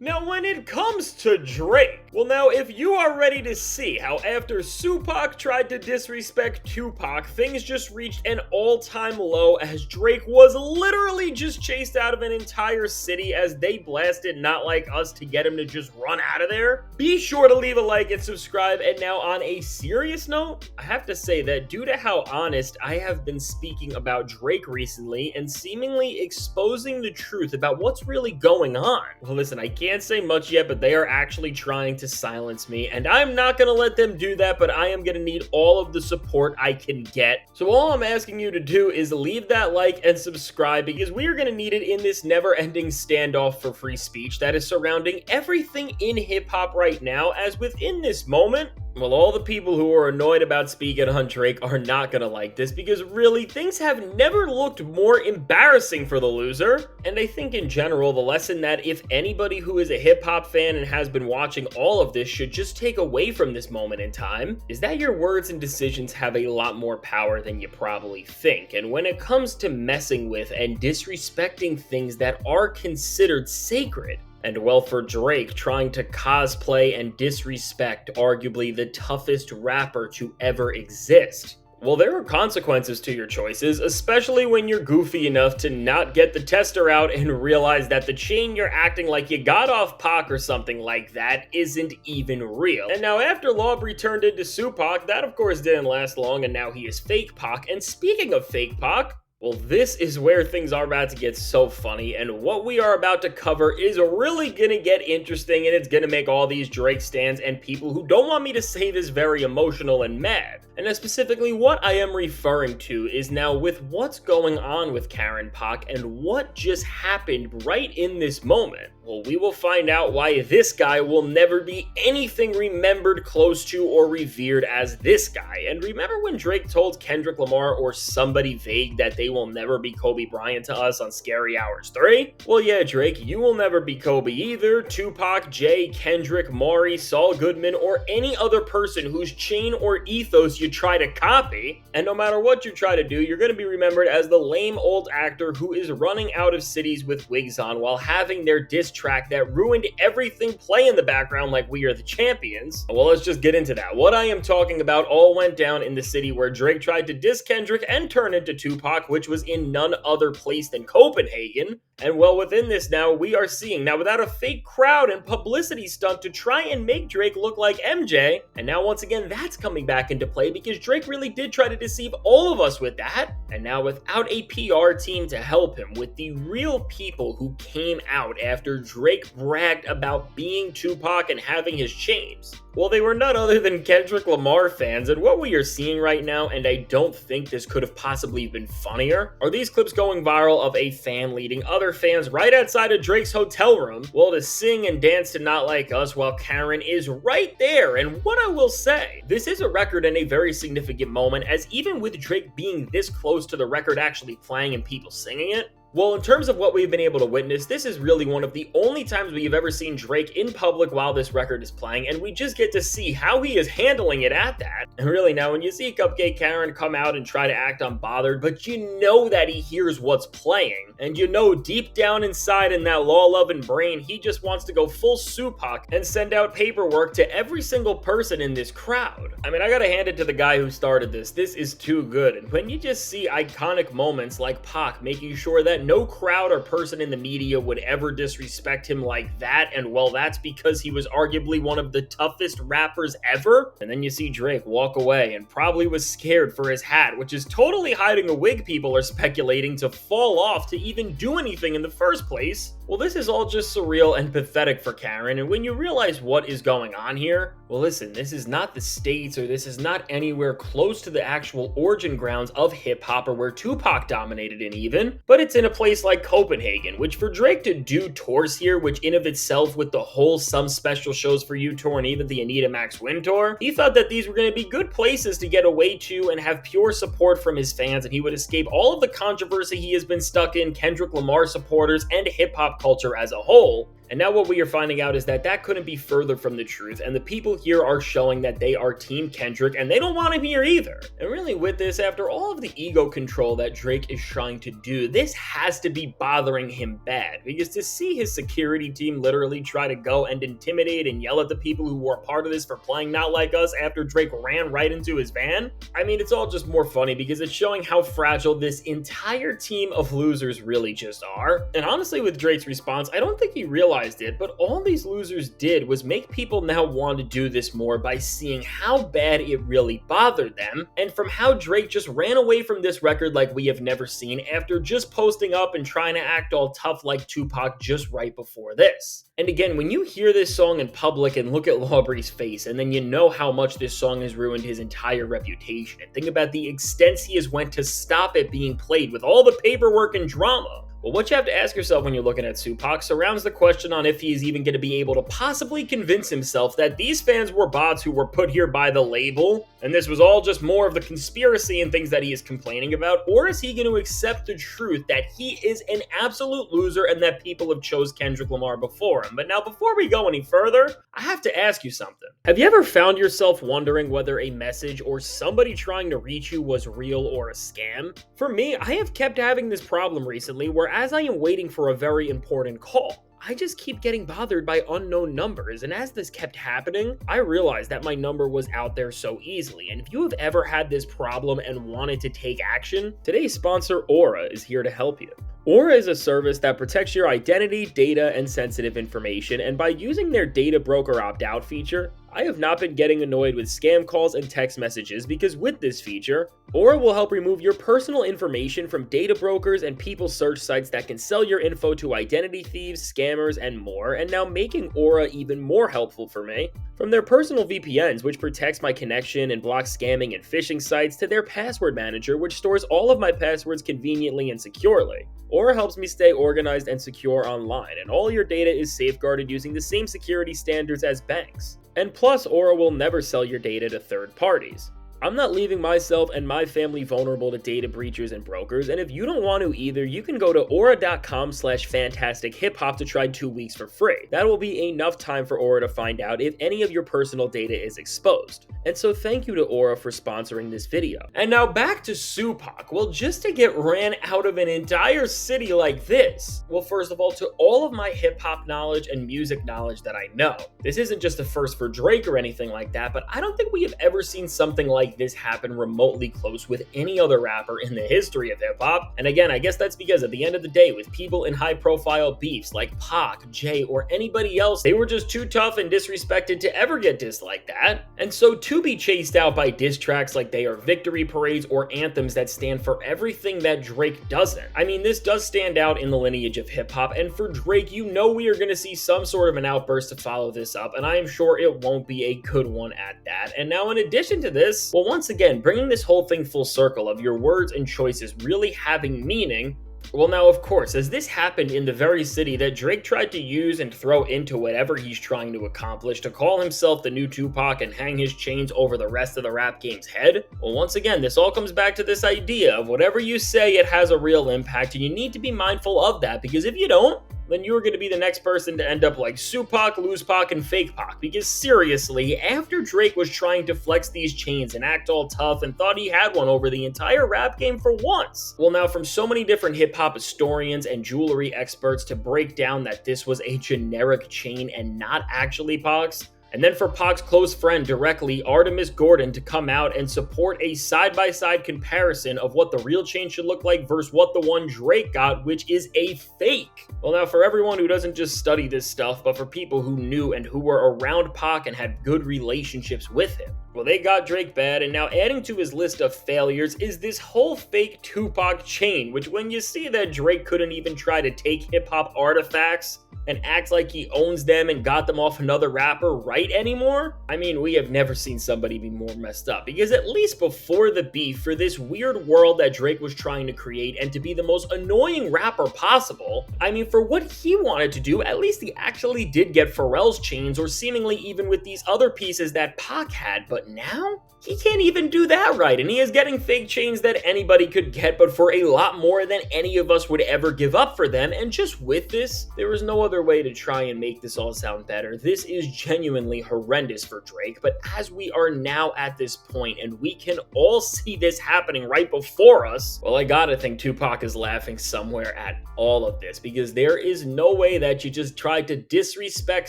Now, when it comes to Drake, well, now, if you are ready to see how after Tupac tried to disrespect Tupac, things just reached an all-time low as Drake was literally just chased out of an entire city as they blasted Not Like Us to get him to just run out of there, be sure to leave a like and subscribe. And now, on a serious note, I have to say that due to how honest I have been speaking about Drake recently and seemingly exposing the truth about what's really going on, well, listen, I can't say much yet, but they are actually trying to silence me, and I'm not gonna let them do that, but I am gonna need all of the support I can get. So all I'm asking you to do is leave that like and subscribe, because we are gonna need it in this never-ending standoff for free speech that is surrounding everything in hip-hop right now, as within this moment, well, all the people who are annoyed about speaking on Drake are not gonna like this, because really, things have never looked more embarrassing for the loser. And I think in general, the lesson that if anybody who is a hip-hop fan and has been watching all of this should just take away from this moment in time is that your words and decisions have a lot more power than you probably think. And when it comes to messing with and disrespecting things that are considered sacred, and well, for Drake trying to cosplay and disrespect arguably the toughest rapper to ever exist, well, there are consequences to your choices, especially when you're goofy enough to not get the tester out and realize that the chain you're acting like you got off Pac or something like that isn't even real. And now after Lawbury turned into Tupac, that of course didn't last long, and now he is fake Pac. And speaking of fake Pac, well, this is where things are about to get so funny, and what we are about to cover is really gonna get interesting, and it's gonna make all these Drake stans and people who don't want me to say this very emotional and mad. And specifically what I am referring to is now with what's going on with Karen Pac and what just happened right in this moment. Well, we will find out why this guy will never be anything remembered close to or revered as this guy. And remember when Drake told Kendrick Lamar or somebody vague that they will never be Kobe Bryant to us on Scary Hours 3? Well, yeah, Drake, you will never be Kobe either, Tupac, Jay, Kendrick, Maury, Saul Goodman, or any other person whose chain or ethos you try to copy. And no matter what you try to do, you're going to be remembered as the lame old actor who is running out of cities with wigs on while having their diss track that ruined everything play in the background like We Are the Champions. Well, let's just get into that. What I am talking about all went down in the city where Drake tried to diss Kendrick and turn into Tupac, which was in none other place than Copenhagen. And well, within this now, we are seeing, now without a fake crowd and publicity stunt to try and make Drake look like MJ, and now once again, that's coming back into play because Drake really did try to deceive all of us with that. And now without a PR team to help him, with the real people who came out after Drake bragged about being Tupac and having his chains, well, they were none other than Kendrick Lamar fans. And what we are seeing right now, and I don't think this could have possibly been funnier, are these clips going viral of a fan leading other fans right outside of Drake's hotel room, well, to sing and dance to Not Like Us while Karen is right there. And what I will say, this is a record and a very significant moment, as even with Drake being this close to the record actually playing and people singing it, well, in terms of what we've been able to witness, this is really one of the only times we've ever seen Drake in public while this record is playing, and we just get to see how he is handling it at that. And really now, when you see Cupcake Karen come out and try to act unbothered, but you know that he hears what's playing, and you know deep down inside in that law-loving brain, he just wants to go full Tupac and send out paperwork to every single person in this crowd. I mean, I gotta hand it to the guy who started this. This is too good. And when you just see iconic moments like Pac making sure that no crowd or person in the media would ever disrespect him like that, and well, that's because he was arguably one of the toughest rappers ever. And then you see Drake walk away and probably was scared for his hat, which is totally hiding a wig, people are speculating, to fall off to even do anything in the first place. Well, this is all just surreal and pathetic for Karen, and when you realize what is going on here, well, listen, this is not the States, or this is not anywhere close to the actual origin grounds of hip-hop or where Tupac dominated in even, but it's in a place like Copenhagen, which for Drake to do tours here, which in of itself with the whole Some Special Shows for You tour and even the Anita Max Win tour, he thought that these were going to be good places to get away to and have pure support from his fans, and he would escape all of the controversy he has been stuck in, Kendrick Lamar supporters, and hip-hop culture as a whole. And now what we are finding out is that that couldn't be further from the truth, and the people here are showing that they are Team Kendrick, and they don't want him here either. And really with this, after all of the ego control that Drake is trying to do, this has to be bothering him bad, because to see his security team literally try to go and intimidate and yell at the people who were a part of this for playing Not Like Us after Drake ran right into his van, I mean, it's all just more funny because it's showing how fragile this entire team of losers really just are. And honestly, with Drake's response, I don't think he realized it, but all these losers did was make people now want to do this more by seeing how bad it really bothered them, and from how Drake just ran away from this record like we have never seen after just posting up and trying to act all tough like Tupac just right before this. And again, when you hear this song in public and look at Lawbree's face, and then you know how much this song has ruined his entire reputation, and think about the extents he has went to stop it being played with all the paperwork and drama. Well, what you have to ask yourself when you're looking at Tupac surrounds the question on if he is even going to be able to possibly convince himself that these fans were bots who were put here by the label, and this was all just more of the conspiracy and things that he is complaining about, or is he going to accept the truth that he is an absolute loser and that people have chose Kendrick Lamar before him? But now, before we go any further, I have to ask you something. Have you ever found yourself wondering whether a message or somebody trying to reach you was real or a scam? For me, I have kept having this problem recently where as I am waiting for a very important call, I just keep getting bothered by unknown numbers, and as this kept happening, I realized that my number was out there so easily. And if you have ever had this problem and wanted to take action, today's sponsor Aura is here to help you. Aura is a service that protects your identity, data, and sensitive information, and by using their data broker opt-out feature, I have not been getting annoyed with scam calls and text messages because with this feature, Aura will help remove your personal information from data brokers and people search sites that can sell your info to identity thieves, scammers, and more, and now making Aura even more helpful for me. From their personal VPNs, which protects my connection and blocks scamming and phishing sites, to their password manager, which stores all of my passwords conveniently and securely. Aura helps me stay organized and secure online, and all your data is safeguarded using the same security standards as banks. And plus, Aura will never sell your data to third parties. I'm not leaving myself and my family vulnerable to data breachers and brokers, and if you don't want to either, you can go to aura.com/fantastichiphop to try 2 weeks for free. That will be enough time for Aura to find out if any of your personal data is exposed. And so thank you to Aura for sponsoring this video. And now back to Tupac. Well, just to get ran out of an entire city like this, well, first of all, to all of my hip-hop knowledge and music knowledge that I know, this isn't just a first for Drake or anything like that, but I don't think we have ever seen something like this happen remotely close with any other rapper in the history of hip-hop. And again, I guess that's because at the end of the day, with people in high-profile beefs like Pac, Jay, or anybody else, they were just too tough and disrespected to ever get dissed like that. And so to be chased out by diss tracks like they are victory parades or anthems that stand for everything that Drake doesn't. I mean, this does stand out in the lineage of hip-hop, and for Drake, you know we are going to see some sort of an outburst to follow this up, and I am sure it won't be a good one at that. And now in addition to this, well, once again, bringing this whole thing full circle of your words and choices really having meaning. Well, now, of course, as this happened in the very city that Drake tried to use and throw into whatever he's trying to accomplish to call himself the new Tupac and hang his chains over the rest of the rap game's head, well, once again, this all comes back to this idea of whatever you say, it has a real impact, and you need to be mindful of that, because if you don't, then you're going to be the next person to end up like Supac, Lose Pac, and Fake Pac. Because seriously, after Drake was trying to flex these chains and act all tough and thought he had one over the entire rap game for once, well, now from so many different hip-hop historians and jewelry experts to break down that this was a generic chain and not actually Pac's, and then for Pac's close friend directly, Artemis Gordon, to come out and support a side-by-side comparison of what the real chain should look like versus what the one Drake got, which is a fake. Well, now for everyone who doesn't just study this stuff, but for people who knew and who were around Pac and had good relationships with him, well, they got Drake bad, and now adding to his list of failures is this whole fake Tupac chain, which when you see that Drake couldn't even try to take hip-hop artifacts and act like he owns them and got them off another rapper right anymore? I mean, we have never seen somebody be more messed up, because at least before the beef, for this weird world that Drake was trying to create and to be the most annoying rapper possible, I mean, for what he wanted to do, at least he actually did get Pharrell's chains, or seemingly even with these other pieces that Pac had, but now? He can't even do that right, and he is getting fake chains that anybody could get, but for a lot more than any of us would ever give up for them, and just with this, there is no other other way to try and make this all sound better. This is genuinely horrendous for Drake, but as we are now at this point and we can all see this happening right before us, well, I gotta think Tupac is laughing somewhere at all of this, because there is no way that you just tried to disrespect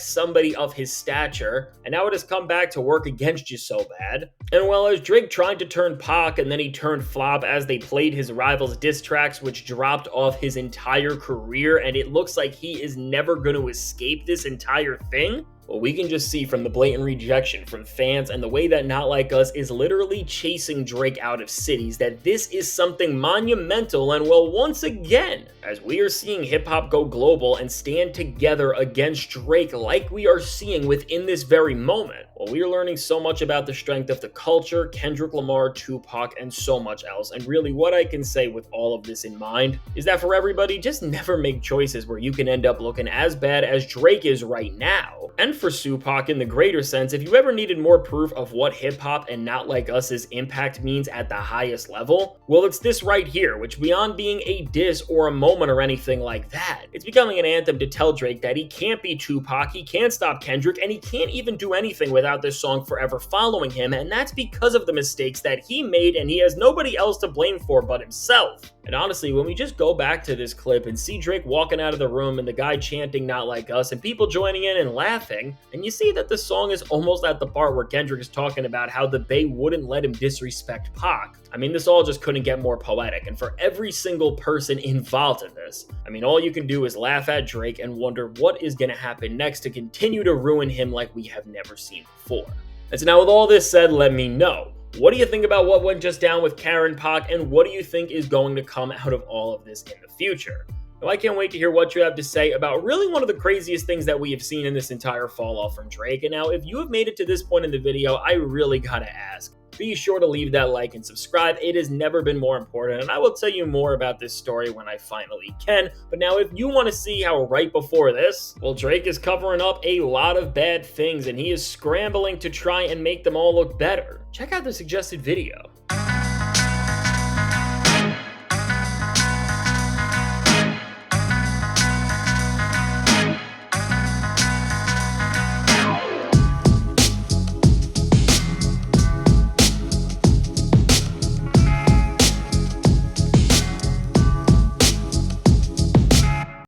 somebody of his stature and now it has come back to work against you so bad. And well, as Drake tried to turn Pac and then he turned flop as they played his rivals' diss tracks, which dropped off his entire career, and it looks like he is never going to escape this entire thing. Well, we can just see from the blatant rejection from fans and the way that Not Like Us is literally chasing Drake out of cities that this is something monumental. And well, once again, as we are seeing hip-hop go global and stand together against Drake like we are seeing within this very moment, well, we are learning so much about the strength of the culture, Kendrick Lamar, Tupac, and so much else. And really what I can say with all of this in mind is that for everybody, just never make choices where you can end up looking as bad as Drake is right now. And for Tupac, in the greater sense, if you ever needed more proof of what hip-hop and Not Like Us's impact means at the highest level, well, it's this right here, which beyond being a diss or a moment or anything like that, it's becoming an anthem to tell Drake that he can't be Tupac, he can't stop Kendrick, and he can't even do anything without this song forever following him, and that's because of the mistakes that he made and he has nobody else to blame for but himself. And honestly, when we just go back to this clip and see Drake walking out of the room and the guy chanting Not Like Us and people joining in and laughing, and you see that the song is almost at the part where Kendrick is talking about how the Bay wouldn't let him disrespect Pac. I mean, this all just couldn't get more poetic, and for every single person involved in this, I mean, all you can do is laugh at Drake and wonder what is going to happen next to continue to ruin him like we have never seen before. And so now with all this said, let me know. What do you think about what went just down with Karen Pac, and what do you think is going to come out of all of this in the future? Now, I can't wait to hear what you have to say about really one of the craziest things that we have seen in this entire fall off from Drake. And now, if you have made it to this point in the video, I really gotta ask, be sure to leave that like and subscribe. It has never been more important, and I will tell you more about this story when I finally can. But now, if you want to see how right before this, well, Drake is covering up a lot of bad things, and he is scrambling to try and make them all look better, check out the suggested video.